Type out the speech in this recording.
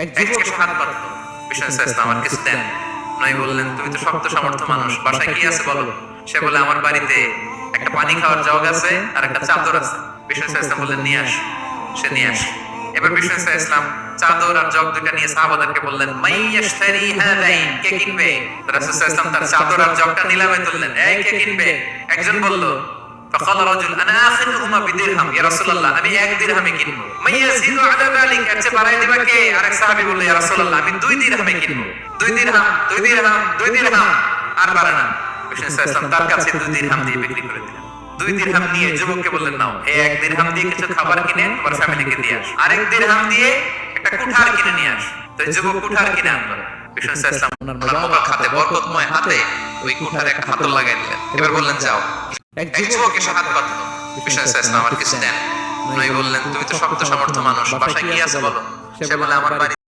এক যুবক এসে হাত বাঁধলো, বিষ্ণু ইসলাম আমার কিছু দেন। নবী বললেন, তুমি তো শক্ত সামর্থ্য মানুষ, বাসায় কি আছে বলো। সে বলে, আমার বাড়িতে একটা পানি খাওয়ার জগ আছে আর একটা চাদর আছে। বিষ্ণু ইসলাম বললেন, নিয়ে আস। সে নিয়ে আস। এবার বিষ্ণু ইসলাম চাদর আর জগ দুইটা নিয়ে সাহাবাদেরকে বললেন, মাইয়াশতারি হাদাইন, কে কিনবে। রাসূল সাল্লাল্লাহু আলাইহি ওয়াসাল্লাম তার চাদর আর জগটা নিলামে তুললেন, এই কে কিনবে। একজন বলল, فقال رجل انا اخذهما بدرهم يا رسول الله, আমি 1 দিরহামে কিনবো। মাইয়াজিদু আলা যালিক, এরচেয়ে বাড়াই দিবা কে। আরেক সাহাবী বলল, ইয়া রাসূলুল্লাহ, আমি 2 দিরহামে কিনবো। 2 দিরহাম, 2 দিরহাম, 2 দিরহাম, আর বাড়ে না। বিষ্ণু সাল্লাল্লাহু আলাইহি তার কাছে 2 দিরহাম দিয়ে বিক্রি করে দিলেন। 2 দিরহাম নিয়ে যুবককে বললেন, নাও, এই 1 দিরহাম দিয়ে কিছু খাবার কিনে তোমার ফ্যামিলিকে দিয়ে আস। আরেক দিরহাম দিয়ে একটা কুঠার কিনে নিয়ে আস। তো যুবক কুঠার কিনে আনলো। বিষ্ণু সাল্লাল্লাহু আলাইহি ওনার মোবারক হাতে, বরকতময় হাতে ওই কুঠারে একটা হাতল লাগাই দিলেন। এবার বললেন, যাও। এক যুবক এসে হাত বাঁধলো, বিষ্ণু ইসলাম আমার কিছু দেন। নবী বললেন, তুমি তো শক্ত সামর্থ্য মানুষ, বাসায় কি আছে বলো। সে বলে, আমার বাড়ি